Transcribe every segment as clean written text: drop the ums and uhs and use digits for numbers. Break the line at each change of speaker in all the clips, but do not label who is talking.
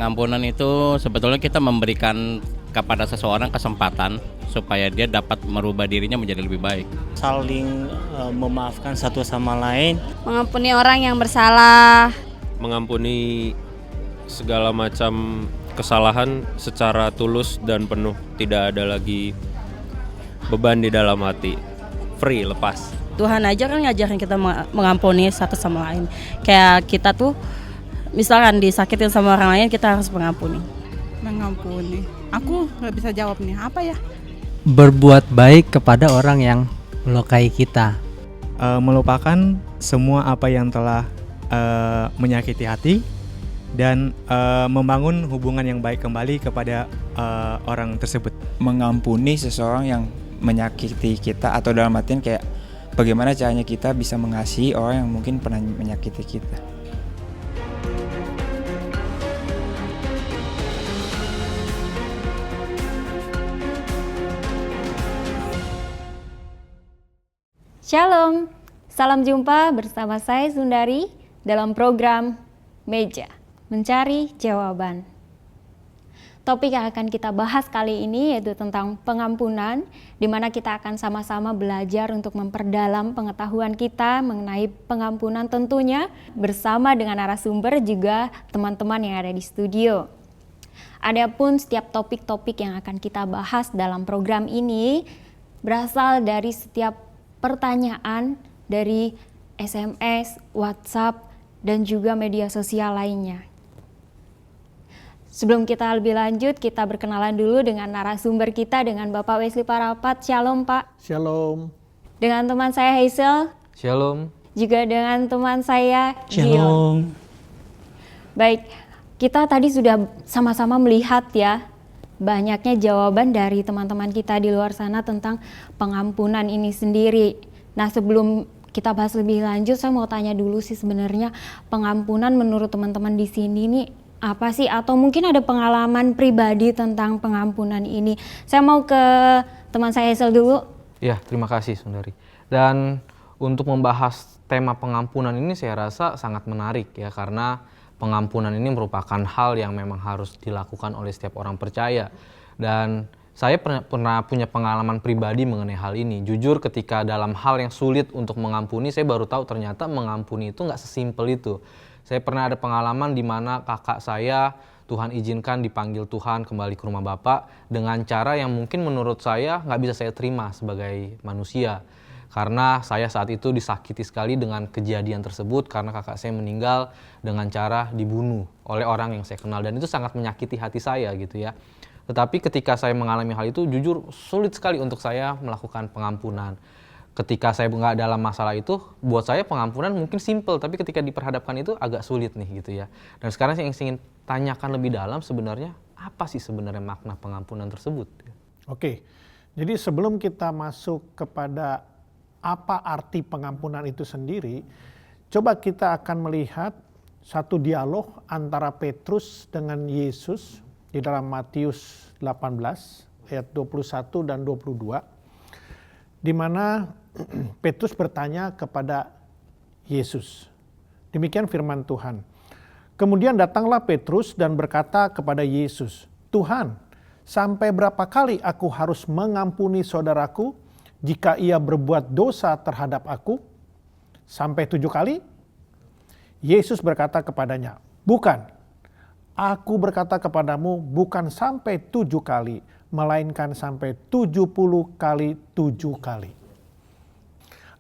Pengampunan itu sebetulnya kita memberikan kepada seseorang kesempatan supaya dia dapat merubah dirinya menjadi lebih baik.
Saling memaafkan satu sama lain.
Mengampuni orang yang bersalah.
Mengampuni segala macam kesalahan secara tulus dan penuh. Tidak ada lagi beban di dalam hati. Free, lepas.
Tuhan aja kan ngajarin kita mengampuni satu sama lain. Kayak kita tuh misalkan disakitin sama orang lain, kita harus mengampuni.
Mengampuni. Aku nggak bisa jawab nih, apa ya?
Berbuat baik kepada orang yang melukai kita.
Melupakan semua apa yang telah menyakiti hati dan membangun hubungan yang baik kembali kepada orang tersebut.
Mengampuni seseorang yang menyakiti kita, atau dalam artian kayak bagaimana caranya kita bisa mengasihi orang yang mungkin pernah menyakiti kita.
Shalom, salam jumpa bersama saya Sundari dalam program Meja Mencari Jawaban. Topik yang akan kita bahas kali ini yaitu tentang pengampunan, di mana kita akan sama-sama belajar untuk memperdalam pengetahuan kita mengenai pengampunan tentunya bersama dengan narasumber juga teman-teman yang ada di studio. Adapun setiap topik-topik yang akan kita bahas dalam program ini berasal dari setiap pertanyaan dari SMS, WhatsApp, dan juga media sosial lainnya. Sebelum kita lebih lanjut, kita berkenalan dulu dengan narasumber kita, dengan Bapak Wesley Parapat. Shalom Pak.
Shalom.
Dengan teman saya Hazel.
Shalom.
Juga dengan teman saya Gion.
Shalom.
Baik, kita tadi sudah sama-sama melihat ya, banyaknya jawaban dari teman-teman kita di luar sana tentang pengampunan ini sendiri. Nah, sebelum kita bahas lebih lanjut, saya mau tanya dulu sih sebenarnya pengampunan menurut teman-teman di sini nih apa sih? Atau mungkin ada pengalaman pribadi tentang pengampunan ini. Saya mau ke teman saya Hazel dulu.
Ya, terima kasih Sundari. Dan untuk membahas tema pengampunan ini saya rasa sangat menarik ya, karena pengampunan ini merupakan hal yang memang harus dilakukan oleh setiap orang percaya. Dan saya pernah punya pengalaman pribadi mengenai hal ini. Jujur ketika dalam hal yang sulit untuk mengampuni, saya baru tahu ternyata mengampuni itu nggak sesimpel itu. Saya pernah ada pengalaman di mana kakak saya, Tuhan izinkan dipanggil Tuhan kembali ke rumah Bapak dengan cara yang mungkin menurut saya nggak bisa saya terima sebagai manusia. Karena saya saat itu disakiti sekali dengan kejadian tersebut karena kakak saya meninggal dengan cara dibunuh oleh orang yang saya kenal. Dan itu sangat menyakiti hati saya gitu ya. Tetapi ketika saya mengalami hal itu, jujur sulit sekali untuk saya melakukan pengampunan. Ketika saya nggak dalam masalah itu, buat saya pengampunan mungkin simple, tapi ketika diperhadapkan itu agak sulit nih gitu ya. Dan sekarang saya ingin tanyakan lebih dalam sebenarnya, apa sih sebenarnya makna pengampunan tersebut?
Oke, jadi sebelum kita masuk kepada apa arti pengampunan itu sendiri, coba kita akan melihat satu dialog antara Petrus dengan Yesus di dalam Matius 18 ayat 21 dan 22, di mana Petrus bertanya kepada Yesus. Demikian firman Tuhan. Kemudian datanglah Petrus dan berkata kepada Yesus, "Tuhan, sampai berapa kali aku harus mengampuni saudaraku jika ia berbuat dosa terhadap aku? Sampai 7 kali?" Yesus berkata kepadanya, "Bukan. Aku berkata kepadamu, bukan sampai 7 kali, melainkan sampai 70 kali 7 kali."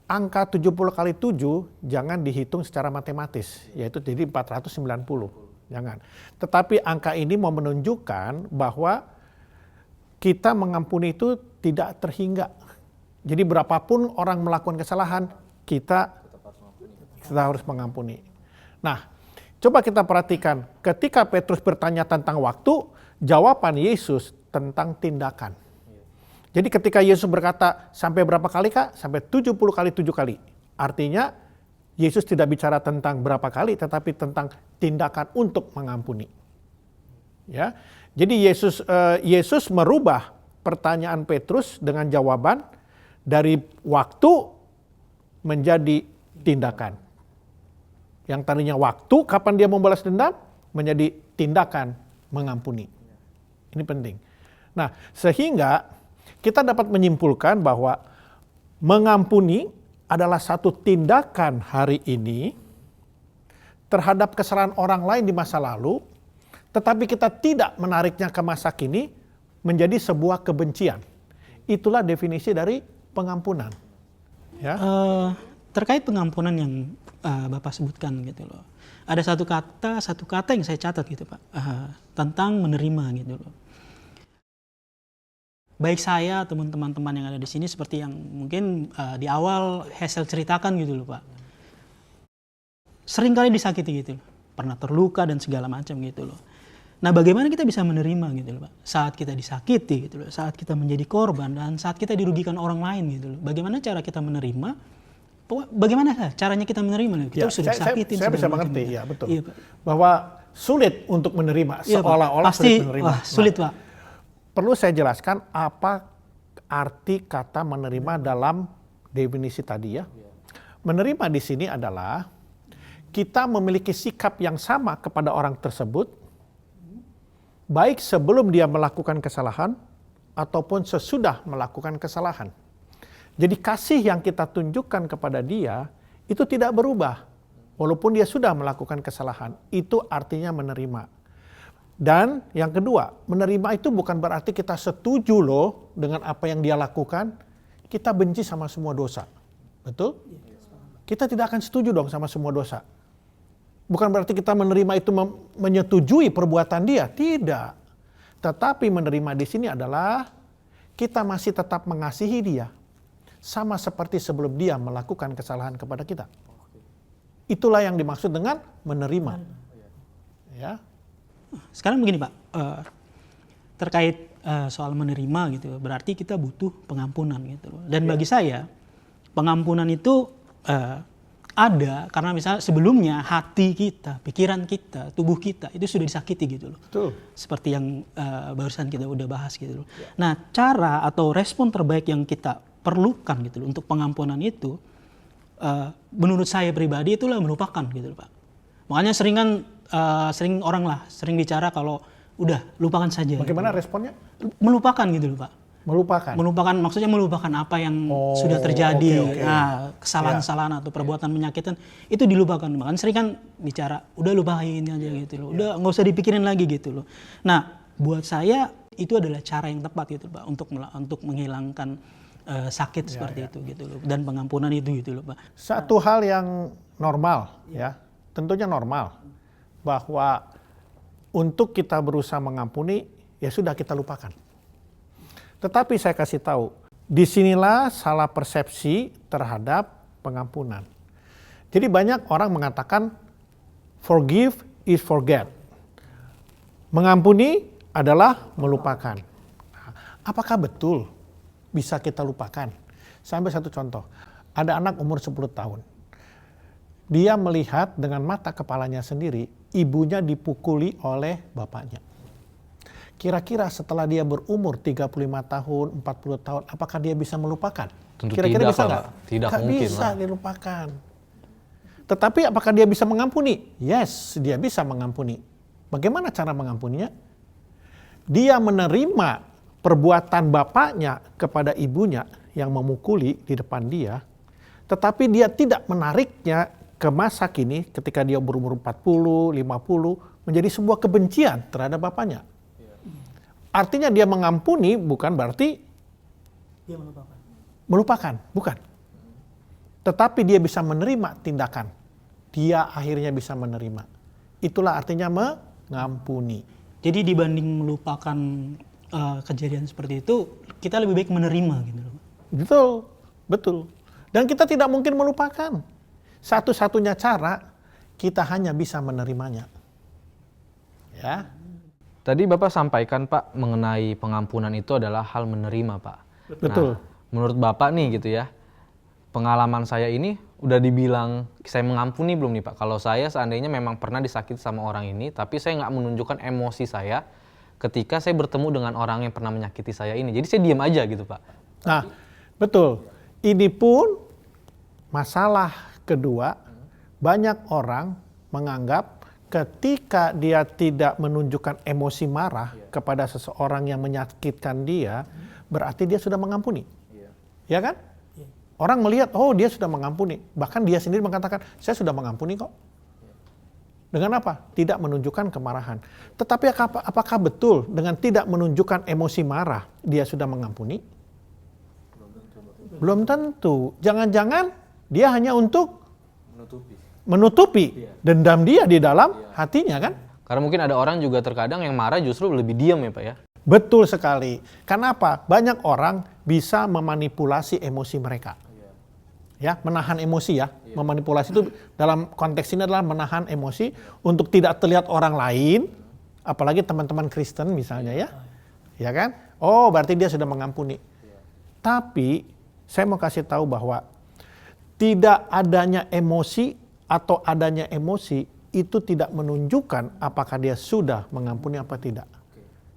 Angka 70 kali 7 jangan dihitung secara matematis, yaitu jadi 490. Jangan. Tetapi angka ini mau menunjukkan bahwa kita mengampuni itu tidak terhingga. Jadi berapapun orang melakukan kesalahan, kita harus mengampuni. Nah, coba kita perhatikan, ketika Petrus bertanya tentang waktu, jawaban Yesus tentang tindakan. Jadi ketika Yesus berkata, sampai berapa kali Kak? Sampai 70 kali 7 kali. Artinya, Yesus tidak bicara tentang berapa kali, tetapi tentang tindakan untuk mengampuni. Ya, jadi Yesus merubah pertanyaan Petrus dengan jawaban dari waktu menjadi tindakan. Yang tadinya waktu, kapan dia membalas dendam, menjadi tindakan mengampuni. Ini penting. Nah, sehingga kita dapat menyimpulkan bahwa mengampuni adalah satu tindakan hari ini terhadap kesalahan orang lain di masa lalu, tetapi kita tidak menariknya ke masa kini menjadi sebuah kebencian. Itulah definisi dari pengampunan. Ya.
Terkait pengampunan yang Bapak sebutkan gitu loh. Ada satu kata yang saya catat gitu Pak, tentang menerima gitu loh. Baik saya ataupun teman-teman yang ada di sini seperti yang mungkin di awal Hazel ceritakan gitu loh Pak. Seringkali disakiti gitu loh. Pernah terluka dan segala macam gitu loh. Nah, bagaimana kita bisa menerima gitu loh Pak? Saat kita disakiti gitu loh, saat kita menjadi korban dan saat kita dirugikan orang lain gitu loh. Bagaimana cara kita menerima? Bagaimana caranya kita menerima? Kita sudah sakitin.
Saya bisa mengerti, ya betul. Iya, Pak. Bahwa sulit untuk menerima,
iya,
seolah-olah
pasti,
sulit menerima.
Wah, sulit Pak.
Perlu saya jelaskan apa arti kata menerima dalam definisi tadi ya. Menerima di sini adalah kita memiliki sikap yang sama kepada orang tersebut, baik sebelum dia melakukan kesalahan ataupun sesudah melakukan kesalahan. Jadi kasih yang kita tunjukkan kepada dia itu tidak berubah. Walaupun dia sudah melakukan kesalahan, itu artinya menerima. Dan yang kedua, menerima itu bukan berarti kita setuju loh dengan apa yang dia lakukan, kita benci sama semua dosa. Betul? Kita tidak akan setuju dong sama semua dosa. Bukan berarti kita menerima itu menyetujui perbuatan dia, tidak. Tetapi menerima di sini adalah kita masih tetap mengasihi dia. Sama seperti sebelum dia melakukan kesalahan kepada kita. Itulah yang dimaksud dengan menerima. Ya.
Sekarang begini Pak, terkait soal menerima gitu, berarti kita butuh pengampunan gitu loh. Dan bagi saya, pengampunan itu ada karena misalnya sebelumnya hati kita, pikiran kita, tubuh kita itu sudah disakiti gitu loh.
Betul.
Seperti yang barusan kita udah bahas gitu loh. Nah, cara atau respon terbaik yang kita perlukan gitu loh untuk pengampunan itu, menurut saya pribadi itulah melupakan gitu loh Pak. Makanya sering sering bicara kalau udah lupakan saja.
Bagaimana
gitu.
responnya?
Melupakan gitu loh Pak.
Melupakan,
maksudnya melupakan apa yang sudah terjadi.
Okay.
Nah, kesalahan-kesalahan atau perbuatan menyakitkan itu dilupakan. Makanya sering kan bicara, udah lupain aja gitu loh. Udah nggak usah dipikirin lagi gitu loh. Nah, buat saya itu adalah cara yang tepat gitu Pak untuk menghilangkan sakit seperti itu gitu loh. Dan pengampunan itu gitu loh Pak.
Satu hal yang normal ya, tentunya normal bahwa untuk kita berusaha mengampuni ya sudah kita lupakan. Tetapi saya kasih tahu, disinilah salah persepsi terhadap pengampunan. Jadi banyak orang mengatakan forgive is forget. Mengampuni adalah melupakan. Nah, apakah betul bisa kita lupakan? Saya ambil satu contoh. Ada anak umur 10 tahun. Dia melihat dengan mata kepalanya sendiri, ibunya dipukuli oleh bapaknya. Kira-kira setelah dia berumur 35 tahun, 40 tahun, apakah dia bisa melupakan?
Tentu
Kira-kira
tidak,
bisa
Pak.
nggak?
Tidak
Nggak
mungkin
bisa
lah.
dilupakan. Tetapi apakah dia bisa mengampuni? Yes, dia bisa mengampuni. Bagaimana cara mengampuninya? Dia menerima perbuatan bapaknya kepada ibunya yang memukuli di depan dia, tetapi dia tidak menariknya ke masa kini ketika dia berumur 40, 50, menjadi sebuah kebencian terhadap bapaknya. Artinya dia mengampuni bukan berarti
Dia
melupakan, bukan. Tetapi dia bisa menerima tindakan. Dia akhirnya bisa menerima. Itulah artinya mengampuni.
Jadi dibanding melupakan kejadian seperti itu, kita lebih baik menerima gitu loh.
Betul, betul. Dan kita tidak mungkin melupakan. Satu-satunya cara kita hanya bisa menerimanya. Ya.
Tadi Bapak sampaikan Pak mengenai pengampunan itu adalah hal menerima Pak.
Betul.
Nah, menurut Bapak nih gitu ya, pengalaman saya ini udah dibilang saya mengampuni belum nih Pak? Kalau saya seandainya memang pernah disakiti sama orang ini, tapi saya nggak menunjukkan emosi saya ketika saya bertemu dengan orang yang pernah menyakiti saya ini. Jadi saya diam aja gitu Pak.
Nah, betul. Ini pun masalah kedua, banyak orang menganggap ketika dia tidak menunjukkan emosi marah kepada seseorang yang menyakitkan dia, berarti dia sudah mengampuni. Ya kan? Orang melihat, oh dia sudah mengampuni. Bahkan dia sendiri mengatakan, saya sudah mengampuni kok. Dengan apa? Tidak menunjukkan kemarahan. Tetapi apakah betul dengan tidak menunjukkan emosi marah, dia sudah mengampuni? Belum tentu. Jangan-jangan dia hanya untuk menutupi dendam dia di dalam hatinya kan?
Karena mungkin ada orang juga terkadang yang marah justru lebih diam ya Pak ya?
Betul sekali. Kenapa? Banyak orang bisa memanipulasi emosi mereka. Ya, menahan emosi ya. Memanipulasi itu dalam konteks ini adalah menahan emosi untuk tidak terlihat orang lain, apalagi teman-teman Kristen misalnya ya. Ya kan? Oh, berarti dia sudah mengampuni. Tapi saya mau kasih tahu bahwa tidak adanya emosi atau adanya emosi itu tidak menunjukkan apakah dia sudah mengampuni apa tidak.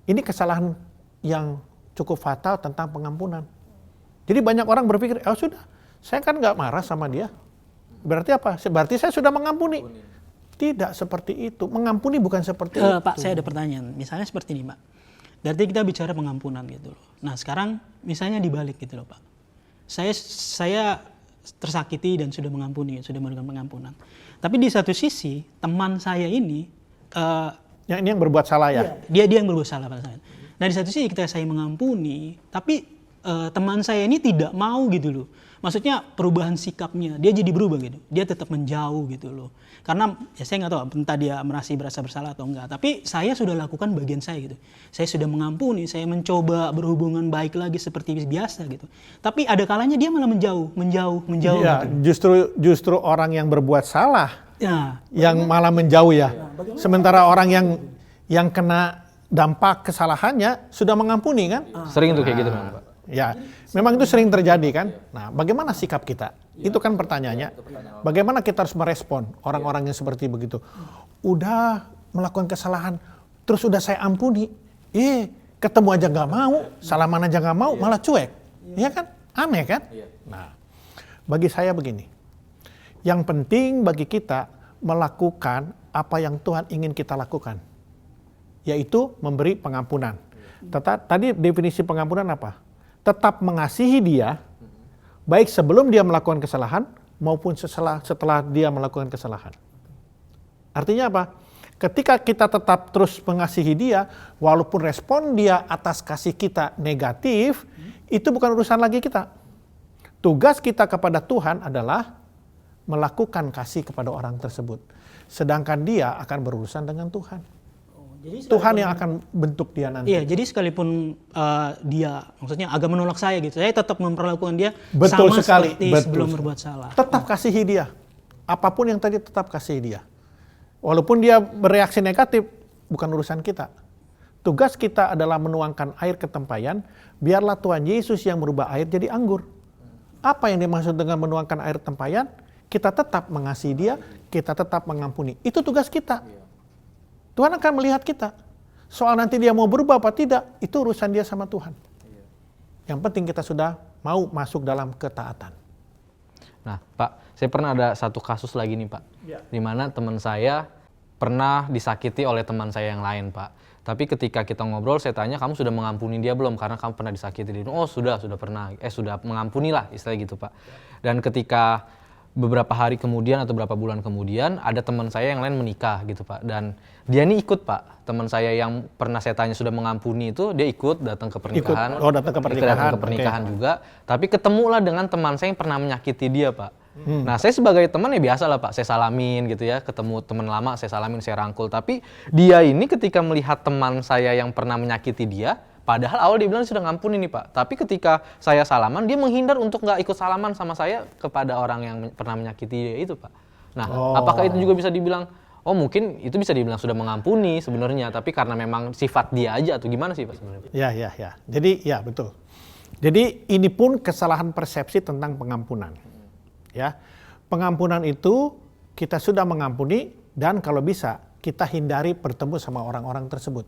Ini kesalahan yang cukup fatal tentang pengampunan. Jadi banyak orang berpikir, oh sudah, saya kan nggak marah sama dia. Berarti apa? Berarti saya sudah mengampuni. Tidak seperti itu. Mengampuni bukan seperti itu.
Pak, saya ada pertanyaan. Misalnya seperti ini, Pak. Berarti kita bicara pengampunan gitu loh. Nah sekarang misalnya dibalik gitu loh, Pak. Saya tersakiti dan sudah mengampuni, sudah melakukan pengampunan. Tapi di satu sisi teman saya ini
ini yang berbuat salah ya?
Dia yang berbuat salah pada saya. Nah di satu sisi ketika saya mengampuni, tapi teman saya ini tidak mau gitu loh. Maksudnya perubahan sikapnya, dia jadi berubah gitu. Dia tetap menjauh gitu loh. Karena ya saya nggak tahu entah dia merasa bersalah atau enggak. Tapi saya sudah lakukan bagian saya gitu. Saya sudah mengampuni, saya mencoba berhubungan baik lagi seperti biasa gitu. Tapi ada kalanya dia malah menjauh
Ya,
gitu.
Justru orang yang berbuat salah
ya,
yang malah menjauh ya. Sementara orang yang kena dampak kesalahannya sudah mengampuni kan?
Sering tuh kayak gitu memang Pak.
Ya, memang itu sering terjadi kan. Nah, bagaimana sikap kita? Itu kan pertanyaannya. Bagaimana kita harus merespon orang-orang yang seperti begitu? Udah melakukan kesalahan, terus udah saya ampuni. Ketemu aja nggak mau, salaman aja nggak mau, malah cuek. Iya kan? Aneh kan? Nah, bagi saya begini. Yang penting bagi kita melakukan apa yang Tuhan ingin kita lakukan, yaitu memberi pengampunan. Tadi definisi pengampunan apa? Tetap mengasihi dia, baik sebelum dia melakukan kesalahan maupun setelah dia melakukan kesalahan. Artinya apa? Ketika kita tetap terus mengasihi dia, walaupun respon dia atas kasih kita negatif, itu bukan urusan lagi kita. Tugas kita kepada Tuhan adalah melakukan kasih kepada orang tersebut. Sedangkan dia akan berurusan dengan Tuhan. Tuhan yang akan bentuk dia nanti.
Iya, jadi sekalipun dia maksudnya agak menolak saya gitu, saya tetap memperlakukan dia
Betul
sama
sekali.
seperti sebelum berbuat salah.
Tetap kasihi dia. Apapun yang tadi tetap kasihi dia. Walaupun dia bereaksi negatif, bukan urusan kita. Tugas kita adalah menuangkan air ke tempayan, biarlah Tuhan Yesus yang merubah air jadi anggur. Apa yang dimaksud dengan menuangkan air tempayan? Kita tetap mengasihi dia, kita tetap mengampuni. Itu tugas kita. Tuhan akan melihat kita. Soal nanti dia mau berubah apa tidak, itu urusan dia sama Tuhan. Yang penting kita sudah mau masuk dalam ketaatan.
Nah Pak, saya pernah ada satu kasus lagi nih Pak. Di mana teman saya pernah disakiti oleh teman saya yang lain Pak. Tapi ketika kita ngobrol, saya tanya, kamu sudah mengampuni dia belum? Karena kamu pernah disakiti. Oh sudah pernah. Sudah mengampuni lah istilahnya gitu Pak. Dan ketika beberapa hari kemudian atau beberapa bulan kemudian ada teman saya yang lain menikah gitu Pak, dan dia ini ikut Pak, teman saya yang pernah saya tanya sudah mengampuni itu dia ikut datang ke pernikahan,
datang ke pernikahan
juga, tapi ketemulah dengan teman saya yang pernah menyakiti dia Pak. Nah saya sebagai teman ya biasa lah Pak, saya salamin gitu ya, ketemu teman lama saya salamin, saya rangkul, tapi dia ini ketika melihat teman saya yang pernah menyakiti dia, padahal awal dia bilang sudah ngampuni nih Pak. Tapi ketika saya salaman, dia menghindar untuk nggak ikut salaman sama saya kepada orang yang pernah menyakiti dia itu Pak. Nah, apakah itu juga bisa dibilang, mungkin itu bisa dibilang sudah mengampuni sebenarnya, tapi karena memang sifat dia aja atau gimana sih Pak sebenarnya?
Ya. Jadi ya betul. Jadi ini pun kesalahan persepsi tentang pengampunan. Ya, pengampunan itu kita sudah mengampuni dan kalau bisa kita hindari bertemu sama orang-orang tersebut.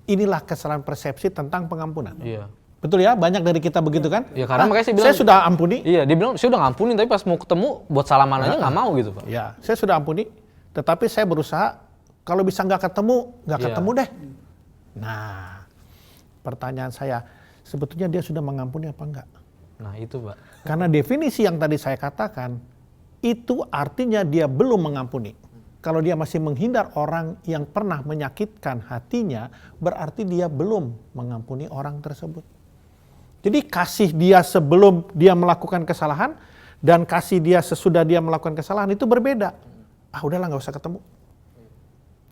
Inilah kesalahan persepsi tentang pengampunan.
Iya.
Betul ya? Banyak dari kita begitu kan?
Iya, karena makanya saya bilang,
saya sudah ampuni.
Iya, dia bilang saya udah ngampunin, tapi pas mau ketemu buat salaman aja nggak mau gitu Pak.
Ya, saya sudah ampuni, tetapi saya berusaha Kalau bisa nggak ketemu
Iya.
ketemu deh. Nah, pertanyaan saya, sebetulnya dia sudah mengampuni apa enggak?
Nah itu Pak.
Karena definisi yang tadi saya katakan, itu artinya dia belum mengampuni. Kalau dia masih menghindar orang yang pernah menyakitkan hatinya, berarti dia belum mengampuni orang tersebut. Jadi kasih dia sebelum dia melakukan kesalahan, dan kasih dia sesudah dia melakukan kesalahan itu berbeda. Udahlah nggak usah ketemu.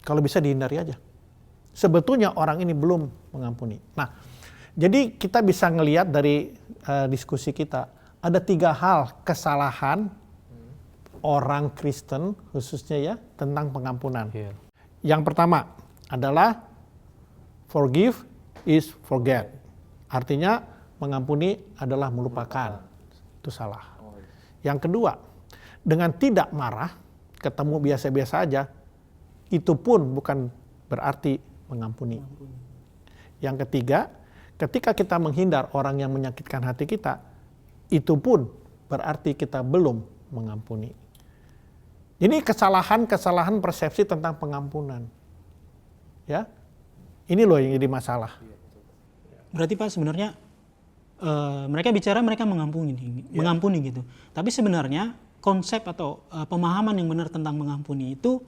Kalau bisa dihindari aja. Sebetulnya orang ini belum mengampuni. Nah, jadi kita bisa ngelihat dari diskusi kita, ada 3 hal kesalahan orang Kristen khususnya ya tentang pengampunan. Yang pertama adalah forgive is forget. Artinya mengampuni adalah melupakan. Itu salah. Yang kedua, dengan tidak marah, ketemu biasa-biasa aja, itu pun bukan berarti mengampuni. Yang ketiga, ketika kita menghindar orang yang menyakitkan hati kita, itu pun berarti kita belum mengampuni. Ini kesalahan-kesalahan persepsi tentang pengampunan. Ya, ini loh yang jadi masalah.
Berarti Pak sebenarnya mereka bicara mereka mengampuni gitu. Tapi sebenarnya konsep atau pemahaman yang benar tentang mengampuni itu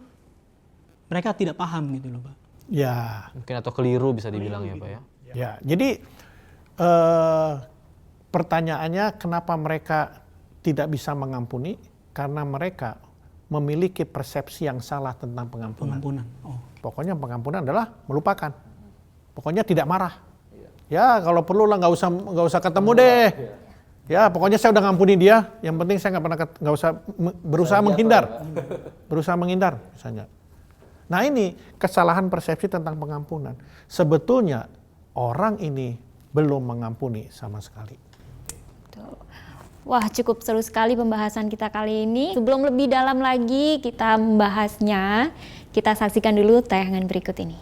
mereka tidak paham gitu loh Pak.
Ya.
Mungkin atau keliru bisa dibilang ya Pak ya.
Ya, jadi pertanyaannya kenapa mereka tidak bisa mengampuni? Karena mereka memiliki persepsi yang salah tentang pengampunan. Pokoknya pengampunan adalah melupakan. Pokoknya tidak marah. Ya kalau perlu lah nggak usah ketemu deh. Ya pokoknya saya udah ngampuni dia. Yang penting saya nggak usah berusaha menghindar. Berusaha menghindar misalnya. Nah ini kesalahan persepsi tentang pengampunan. Sebetulnya orang ini belum mengampuni sama sekali.
Wah, cukup seru sekali pembahasan kita kali ini. Sebelum lebih dalam lagi kita membahasnya, kita saksikan dulu tayangan berikut ini.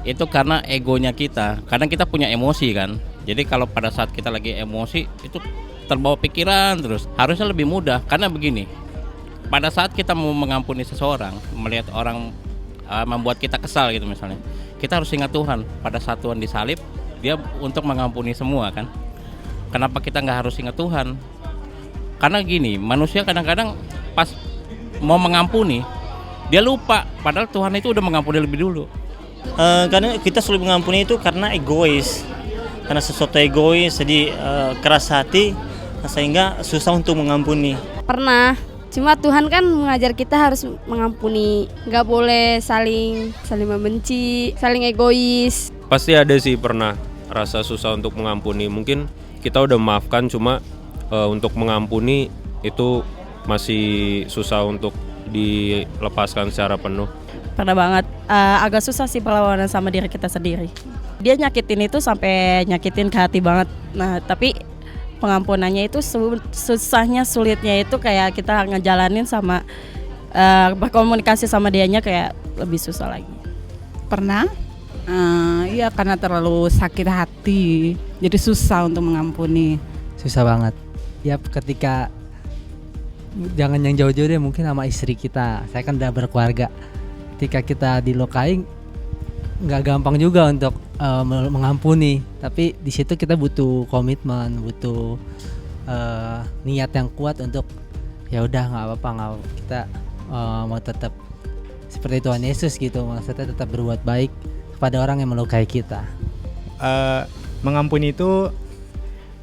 Itu karena egonya kita. Kadang kita punya emosi kan. Jadi kalau pada saat kita lagi emosi itu terbawa pikiran terus. Harusnya lebih mudah karena begini. Pada saat kita mau mengampuni seseorang, melihat orang membuat kita kesal gitu misalnya. Kita harus ingat Tuhan. Pada saat Tuhan disalib, dia untuk mengampuni semua kan. Kenapa kita nggak harus ingat Tuhan? Karena gini, manusia kadang-kadang pas mau mengampuni, dia lupa. Padahal Tuhan itu udah mengampuni lebih dulu.
Karena kita sulit mengampuni itu karena egois. Karena sesuatu egois, jadi keras hati, sehingga susah untuk mengampuni.
Pernah, cuma Tuhan kan mengajar kita harus mengampuni, nggak boleh saling membenci, saling egois.
Pasti ada sih pernah rasa susah untuk mengampuni. Mungkin kita udah memaafkan, cuma untuk mengampuni itu masih susah untuk dilepaskan secara penuh.
Pernah banget, agak susah sih perlawanan sama diri kita sendiri. Dia nyakitin itu sampai nyakitin ke hati banget. Nah tapi pengampunannya itu susahnya, sulitnya itu kayak kita ngejalanin sama berkomunikasi sama dianya kayak lebih susah lagi.
Pernah, iya karena terlalu sakit hati, jadi susah untuk mengampuni.
Susah banget. Ya ketika jangan yang jauh-jauh deh, mungkin sama istri kita. Saya kan udah berkeluarga. Ketika kita dilukai, nggak gampang juga untuk mengampuni. Tapi di situ kita butuh komitmen, butuh niat yang kuat untuk ya udah nggak apa-apa, kita mau tetap seperti Tuhan Yesus gitu, maksudnya tetap berbuat baik kepada orang yang melukai kita.
Mengampuni itu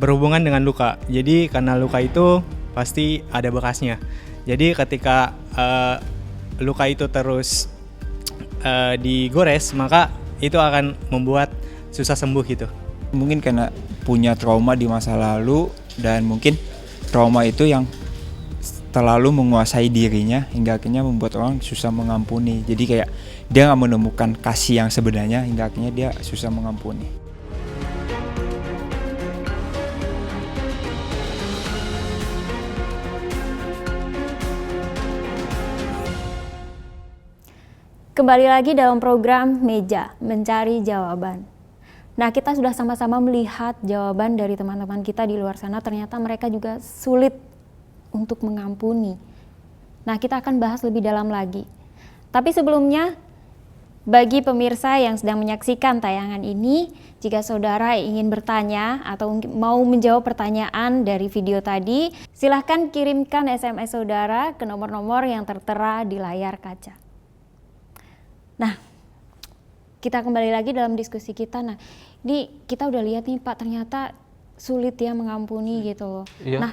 berhubungan dengan luka. Jadi karena luka itu pasti ada bekasnya. Jadi ketika luka itu terus digores, maka itu akan membuat susah sembuh gitu.
Mungkin karena punya trauma di masa lalu, dan mungkin trauma itu yang terlalu menguasai dirinya hingga akhirnya membuat orang susah mengampuni. Jadi kayak dia nggak menemukan kasih yang sebenarnya hingga akhirnya dia susah mengampuni.
Kembali lagi dalam program Meja Mencari Jawaban. Nah, kita sudah sama-sama melihat jawaban dari teman-teman kita di luar sana, ternyata mereka juga sulit untuk mengampuni. Nah, kita akan bahas lebih dalam lagi. Tapi sebelumnya, bagi pemirsa yang sedang menyaksikan tayangan ini, jika saudara ingin bertanya atau mau menjawab pertanyaan dari video tadi, silahkan kirimkan SMS saudara ke nomor-nomor yang tertera di layar kaca. Nah, kita kembali lagi dalam diskusi kita. Nah, ini kita udah lihat nih Pak, ternyata sulit ya mengampuni gitu loh.
Iya.
Nah,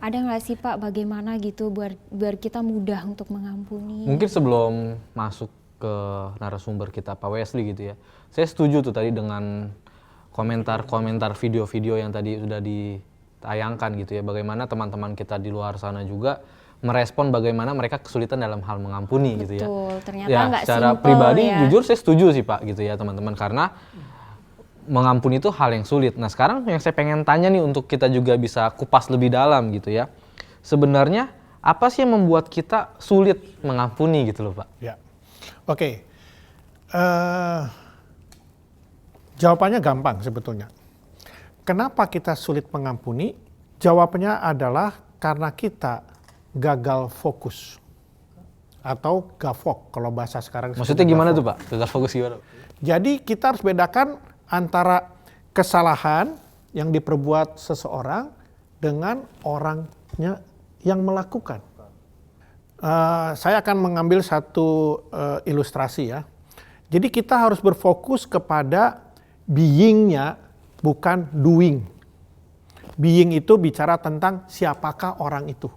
ada nggak sih Pak bagaimana gitu biar kita mudah untuk mengampuni?
Mungkin sebelum masuk ke narasumber kita Pak Wesley gitu ya, saya setuju tuh tadi dengan komentar-komentar video-video yang tadi sudah ditayangkan gitu ya, bagaimana teman-teman kita di luar sana juga merespon bagaimana mereka kesulitan dalam hal mengampuni.
Betul,
gitu ya.
Ternyata
Ya,
nggak
secara
simple
pribadi
ya.
jujur saya setuju sih Pak gitu ya teman-teman, karena mengampuni itu hal yang sulit. Nah sekarang yang saya pengen tanya nih untuk kita juga bisa kupas lebih dalam gitu ya, sebenarnya apa sih yang membuat kita sulit mengampuni gitu loh Pak?
Ya, oke. Jawabannya gampang sebetulnya. Kenapa kita sulit mengampuni? Jawabannya adalah karena kita gagal fokus atau gafok kalau bahasa sekarang.
Maksudnya gimana tuh Pak? Gagal fokus gimana?
Jadi kita harus bedakan antara kesalahan yang diperbuat seseorang dengan orangnya yang melakukan. Saya akan mengambil satu ilustrasi ya. Jadi kita harus berfokus kepada being-nya, bukan doing. Being itu bicara tentang siapakah orang itu.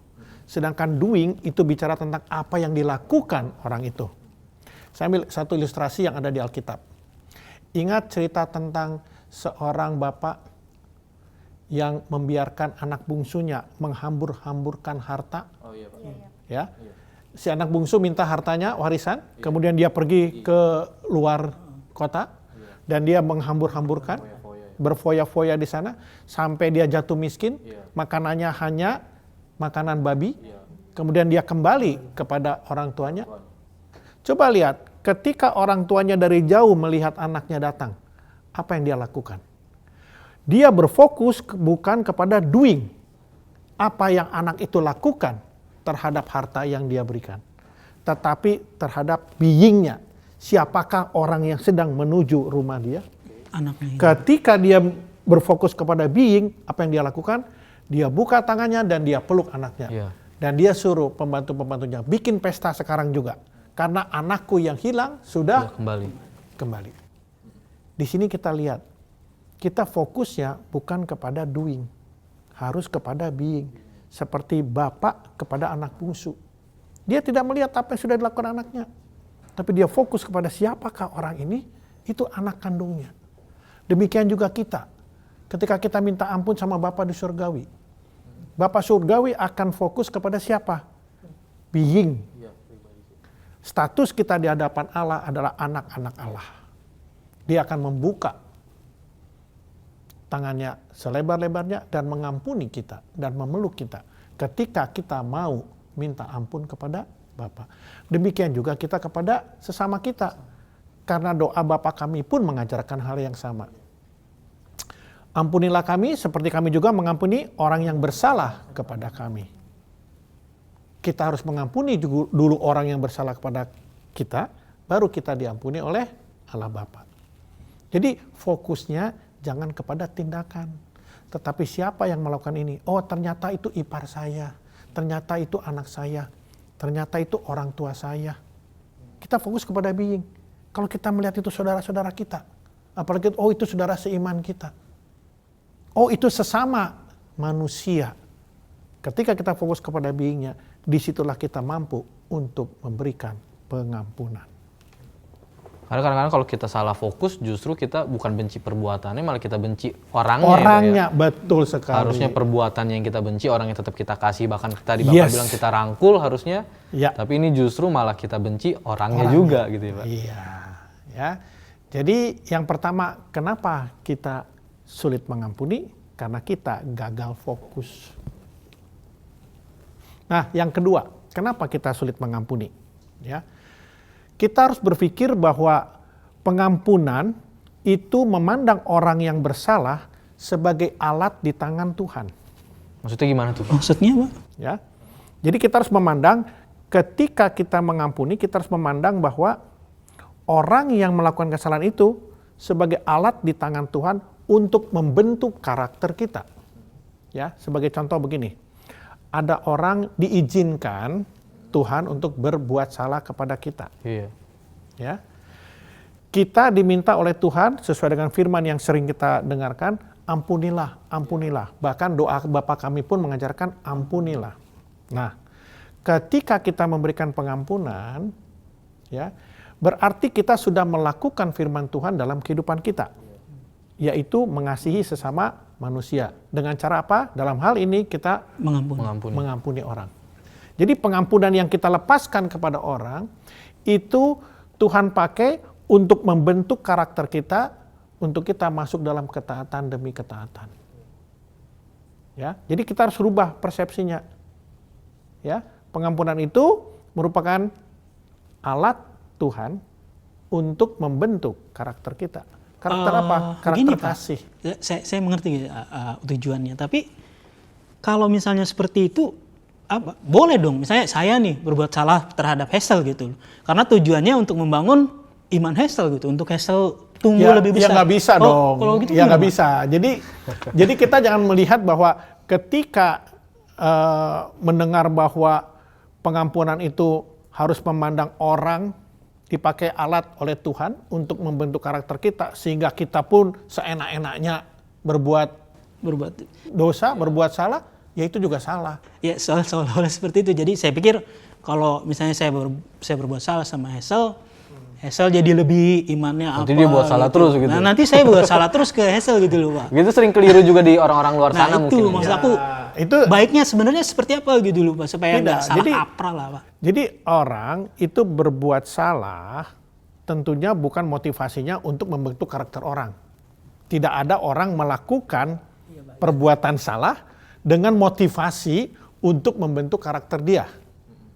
Sedangkan doing itu bicara tentang apa yang dilakukan orang itu. Saya ambil satu ilustrasi yang ada di Alkitab. Ingat cerita tentang seorang bapak yang membiarkan anak bungsunya menghambur-hamburkan harta.
Oh iya Pak.
Ya. Si anak bungsu minta hartanya warisan, kemudian dia pergi ke luar kota dan dia menghambur-hamburkan, berfoya-foya di sana sampai dia jatuh miskin, makanannya hanya makanan babi, kemudian dia kembali kepada orang tuanya. Coba lihat, ketika orang tuanya dari jauh melihat anaknya datang, apa yang dia lakukan? Dia berfokus bukan kepada doing, apa yang anak itu lakukan terhadap harta yang dia berikan, tetapi terhadap being-nya, siapakah orang yang sedang menuju rumah dia.
Anaknya.
Ketika dia berfokus kepada being, apa yang dia lakukan? Dia buka tangannya dan dia peluk anaknya. Dan dia suruh pembantu-pembantunya bikin pesta sekarang juga. Karena anakku yang hilang sudah kembali. Di sini kita lihat, kita fokusnya bukan kepada doing, harus kepada being. Seperti bapak kepada anak bungsu. Dia tidak melihat apa yang sudah dilakukan anaknya. Tapi dia fokus kepada siapakah orang ini, itu anak kandungnya. Demikian juga kita. Ketika kita minta ampun sama Bapa di surgawi, Bapa surgawi akan fokus kepada siapa? Being. Status kita di hadapan Allah adalah anak-anak Allah. Dia akan membuka tangannya selebar-lebarnya dan mengampuni kita dan memeluk kita ketika kita mau minta ampun kepada Bapa. Demikian juga kita kepada sesama kita. Karena doa Bapa kami pun mengajarkan hal yang sama. Ampunilah kami seperti kami juga mengampuni orang yang bersalah kepada kami. Kita harus mengampuni dulu orang yang bersalah kepada kita, baru kita diampuni oleh Allah Bapa. Jadi fokusnya jangan kepada tindakan, tetapi siapa yang melakukan ini? Oh, ternyata itu ipar saya, ternyata itu anak saya, ternyata itu orang tua saya. Kita fokus kepada being. Kalau kita melihat itu saudara-saudara kita, apalagi oh itu saudara seiman kita. Oh itu sesama manusia. Ketika kita fokus kepada being-nya, disitulah kita mampu untuk memberikan pengampunan.
Karena kadang-kadang kalau kita salah fokus, justru kita bukan benci perbuatannya, malah kita benci orangnya.
Orangnya,
gitu ya.
Betul sekali.
Harusnya perbuatannya yang kita benci, orang yang tetap kita kasih. Bahkan tadi Bapak bilang kita rangkul harusnya. Tapi ini justru malah kita benci orangnya juga gitu ya Pak.
Iya. Ya. Jadi yang pertama, kenapa kita sulit mengampuni? Karena kita gagal fokus. Nah, yang kedua, kenapa kita sulit mengampuni? Ya, kita harus berpikir bahwa pengampunan itu memandang orang yang bersalah sebagai alat di tangan Tuhan.
Maksudnya gimana tuh?
Maksudnya Pak?
Ya. Jadi kita harus memandang, ketika kita mengampuni, kita harus memandang bahwa orang yang melakukan kesalahan itu sebagai alat di tangan Tuhan untuk membentuk karakter kita. Ya, sebagai contoh begini. Ada orang diizinkan Tuhan untuk berbuat salah kepada kita.
Iya.
Ya. Kita diminta oleh Tuhan sesuai dengan firman yang sering kita dengarkan, ampunilah, ampunilah. Bahkan doa Bapa kami pun mengajarkan ampunilah. Nah, ketika kita memberikan pengampunan, ya, berarti kita sudah melakukan firman Tuhan dalam kehidupan kita, yaitu mengasihi sesama manusia. Dengan cara apa? Dalam hal ini kita mengampuni orang. Jadi pengampunan yang kita lepaskan kepada orang, itu Tuhan pakai untuk membentuk karakter kita, untuk kita masuk dalam ketaatan demi ketaatan. Ya, jadi kita harus rubah persepsinya. Ya, pengampunan itu merupakan alat Tuhan untuk membentuk karakter kita. Karakter apa? Karakter
Begini,
kasih.
Pak. Saya mengerti tujuannya, tapi kalau misalnya seperti itu, boleh dong. Misalnya saya nih berbuat salah terhadap Hazel gitu, karena tujuannya untuk membangun iman Hazel gitu, untuk Hazel tumbuh lebih besar.
Ya nggak bisa dong.
Kalau gitu
ya nggak bisa. Jadi kita jangan melihat bahwa ketika mendengar bahwa pengampunan itu harus memandang orang dipakai alat oleh Tuhan untuk membentuk karakter kita, sehingga kita pun seenak-enaknya berbuat dosa, berbuat salah, ya itu juga salah.
Ya soal-soal seperti itu. Jadi saya pikir kalau misalnya saya berbuat salah sama Hazel jadi lebih imannya
nanti dia buat salah terus gitu.
Nah, nanti saya buat salah terus ke Hazel gitu loh, Pak.
Gitu sering keliru juga di orang-orang luar sana mungkin.
Nah, itu maksud aku.
Itu
baiknya sebenarnya seperti apa gitu loh, Pak, supaya nggak salah kaprah lah, Pak.
Jadi orang itu berbuat salah tentunya bukan motivasinya untuk membentuk karakter orang. Tidak ada orang melakukan perbuatan salah dengan motivasi untuk membentuk karakter dia.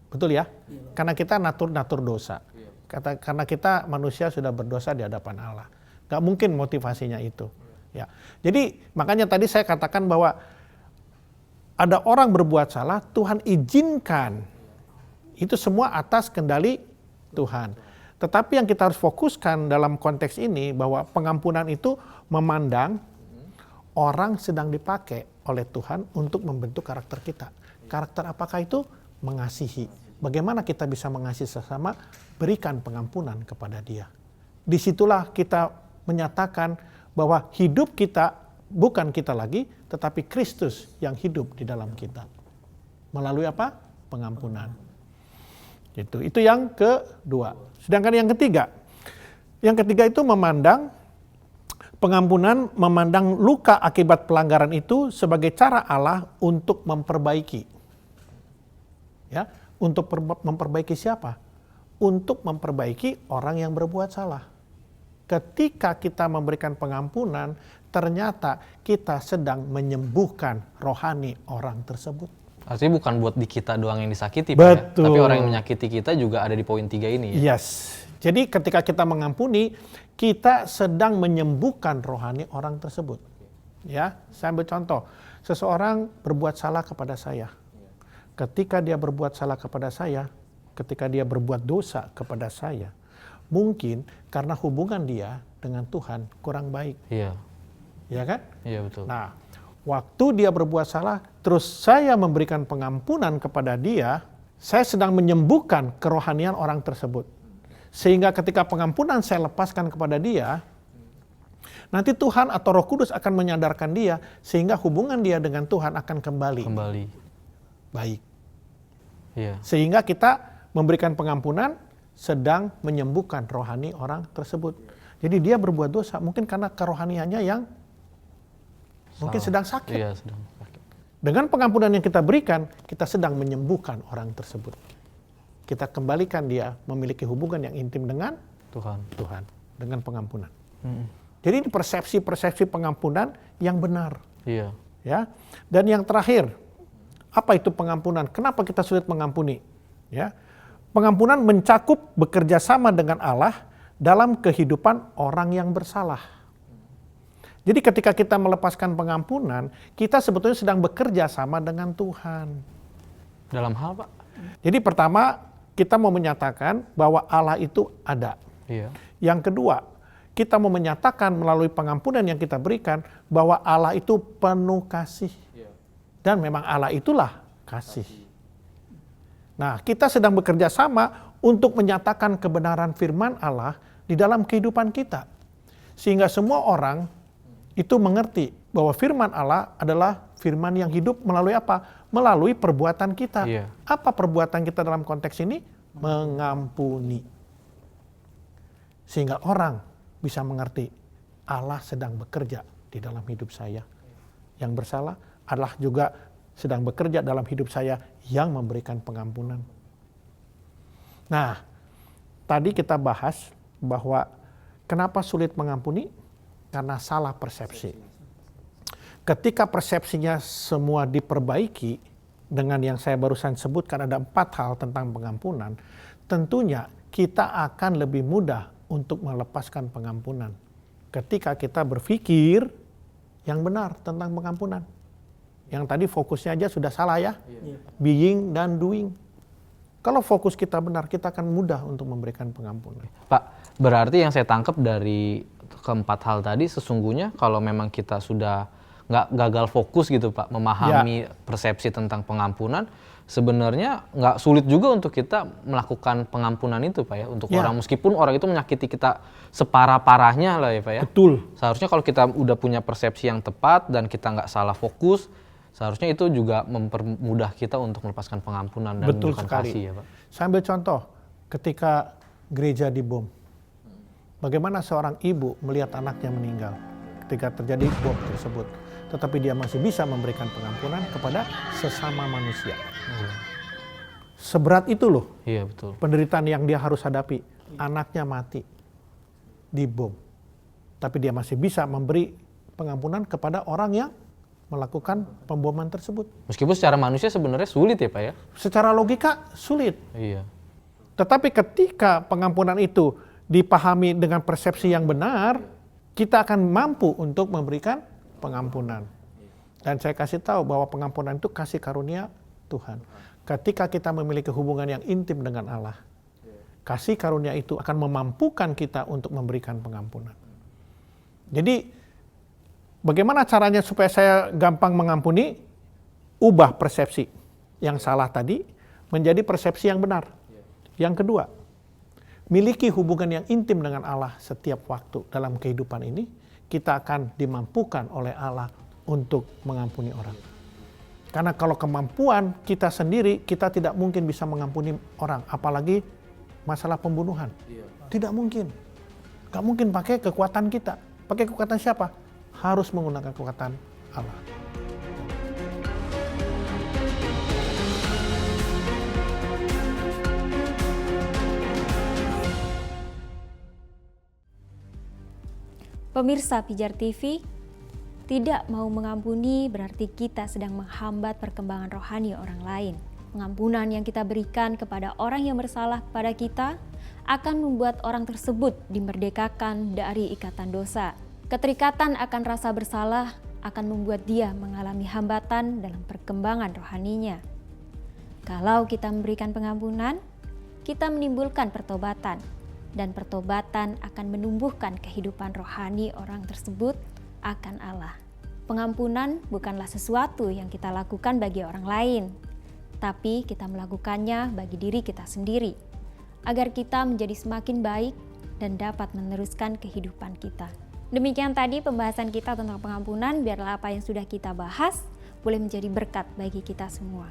Betul ya? Karena kita natur dosa. Karena kita manusia sudah berdosa di hadapan Allah. Gak mungkin motivasinya itu. Ya. Jadi makanya tadi saya katakan bahwa ada orang berbuat salah, Tuhan izinkan. Itu semua atas kendali Tuhan. Tetapi yang kita harus fokuskan dalam konteks ini bahwa pengampunan itu memandang orang sedang dipakai oleh Tuhan untuk membentuk karakter kita. Karakter apakah itu? Mengasihi. Bagaimana kita bisa mengasihi sesama? Berikan pengampunan kepada dia. Disitulah kita menyatakan bahwa hidup kita bukan kita lagi, tetapi Kristus yang hidup di dalam kita. Melalui apa? Pengampunan. Itu yang kedua. Sedangkan yang ketiga itu memandang pengampunan, memandang luka akibat pelanggaran itu sebagai cara Allah untuk memperbaiki. Ya, untuk memperbaiki siapa? Untuk memperbaiki orang yang berbuat salah. Ketika kita memberikan pengampunan, ternyata kita sedang menyembuhkan rohani orang tersebut.
Artinya bukan buat di kita doang yang disakiti, Pak,
betul.
Ya? Tapi orang yang menyakiti kita juga ada di poin 3 ini. Ya?
Yes. Jadi ketika kita mengampuni, kita sedang menyembuhkan rohani orang tersebut. Ya, saya ambil contoh. Seseorang berbuat salah kepada saya. Ketika dia berbuat salah kepada saya, ketika dia berbuat dosa kepada saya, mungkin karena hubungan dia dengan Tuhan kurang baik.
Iya.
Ya kan?
Iya, betul.
Nah, waktu dia berbuat salah, terus saya memberikan pengampunan kepada dia, saya sedang menyembuhkan kerohanian orang tersebut. Sehingga ketika pengampunan saya lepaskan kepada dia, nanti Tuhan atau Roh Kudus akan menyadarkan dia, sehingga hubungan dia dengan Tuhan akan kembali. Baik.
Iya.
Sehingga kita memberikan pengampunan sedang menyembuhkan rohani orang tersebut. Jadi dia berbuat dosa mungkin karena kerohaniannya yang mungkin sedang sakit.
Iya, sedang sakit.
Dengan pengampunan yang kita berikan, kita sedang menyembuhkan orang tersebut. Kita kembalikan dia memiliki hubungan yang intim dengan Tuhan dengan pengampunan. Jadi ini persepsi pengampunan yang benar.
Iya.
Ya. Dan yang terakhir, apa itu pengampunan? Kenapa kita sulit mengampuni? Ya. Pengampunan mencakup bekerja sama dengan Allah dalam kehidupan orang yang bersalah. Jadi ketika kita melepaskan pengampunan, kita sebetulnya sedang bekerja sama dengan Tuhan.
Dalam hal, Pak?
Jadi pertama, kita mau menyatakan bahwa Allah itu ada.
Iya.
Yang kedua, kita mau menyatakan melalui pengampunan yang kita berikan bahwa Allah itu penuh kasih. Dan memang Allah itulah kasih. Nah, kita sedang bekerja sama untuk menyatakan kebenaran firman Allah di dalam kehidupan kita. Sehingga semua orang itu mengerti bahwa firman Allah adalah firman yang hidup melalui apa? Melalui perbuatan kita.
Iya.
Apa perbuatan kita dalam konteks ini? Mengampuni. Sehingga orang bisa mengerti Allah sedang bekerja di dalam hidup saya. Yang bersalah Allah juga sedang bekerja dalam hidup saya yang memberikan pengampunan. Nah, tadi kita bahas bahwa kenapa sulit mengampuni? Karena salah persepsi. Ketika persepsinya semua diperbaiki dengan yang saya barusan sebutkan, ada 4 hal tentang pengampunan, tentunya kita akan lebih mudah untuk melepaskan pengampunan ketika kita berpikir yang benar tentang pengampunan. Yang tadi fokusnya aja sudah salah ya, being dan doing. Kalau fokus kita benar, kita akan mudah untuk memberikan pengampunan.
Pak, berarti yang saya tangkap dari keempat hal tadi, sesungguhnya kalau memang kita sudah nggak gagal fokus gitu Pak, memahami persepsi tentang pengampunan, sebenarnya nggak sulit juga untuk kita melakukan pengampunan itu Pak ya, untuk orang, meskipun orang itu menyakiti kita separah-parahnya lah ya Pak ya.
Betul.
Seharusnya kalau kita udah punya persepsi yang tepat dan kita nggak salah fokus, seharusnya itu juga mempermudah kita untuk melepaskan pengampunan dan menunjukkan kasih ya Pak.
Saya ambil contoh, ketika gereja dibom, bagaimana seorang ibu melihat anaknya meninggal ketika terjadi bom tersebut, tetapi dia masih bisa memberikan pengampunan kepada sesama manusia. Seberat itu loh,
betul.
Penderitaan yang dia harus hadapi. Anaknya mati, dibom, tapi dia masih bisa memberi pengampunan kepada orang yang melakukan pemboman tersebut.
Meskipun secara manusia sebenarnya sulit ya Pak ya?
Secara logika sulit.
Iya.
Tetapi ketika pengampunan itu dipahami dengan persepsi yang benar, kita akan mampu untuk memberikan pengampunan. Dan saya kasih tahu bahwa pengampunan itu kasih karunia Tuhan. Ketika kita memiliki hubungan yang intim dengan Allah, kasih karunia itu akan memampukan kita untuk memberikan pengampunan. Jadi, bagaimana caranya supaya saya gampang mengampuni? Ubah persepsi yang salah tadi menjadi persepsi yang benar. Yang kedua, miliki hubungan yang intim dengan Allah setiap waktu dalam kehidupan ini, kita akan dimampukan oleh Allah untuk mengampuni orang. Karena kalau kemampuan kita sendiri, kita tidak mungkin bisa mengampuni orang, apalagi masalah pembunuhan. Tidak mungkin. Gak mungkin pakai kekuatan kita. Pakai kekuatan siapa? Harus menggunakan kekuatan Allah.
Pemirsa Pijar TV, tidak mau mengampuni berarti kita sedang menghambat perkembangan rohani orang lain. Pengampunan yang kita berikan kepada orang yang bersalah pada kita akan membuat orang tersebut dimerdekakan dari ikatan dosa. Keterikatan akan rasa bersalah akan membuat dia mengalami hambatan dalam perkembangan rohaninya. Kalau kita memberikan pengampunan, kita menimbulkan pertobatan, dan pertobatan akan menumbuhkan kehidupan rohani orang tersebut akan Allah. Pengampunan bukanlah sesuatu yang kita lakukan bagi orang lain, tapi kita melakukannya bagi diri kita sendiri, agar kita menjadi semakin baik dan dapat meneruskan kehidupan kita. Demikian tadi pembahasan kita tentang pengampunan, biarlah apa yang sudah kita bahas boleh menjadi berkat bagi kita semua.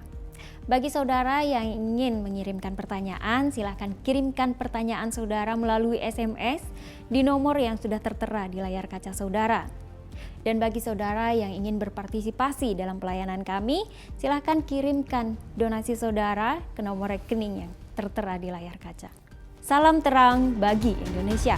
Bagi saudara yang ingin mengirimkan pertanyaan, silakan kirimkan pertanyaan saudara melalui SMS di nomor yang sudah tertera di layar kaca saudara. Dan bagi saudara yang ingin berpartisipasi dalam pelayanan kami, silakan kirimkan donasi saudara ke nomor rekening yang tertera di layar kaca. Salam terang bagi Indonesia.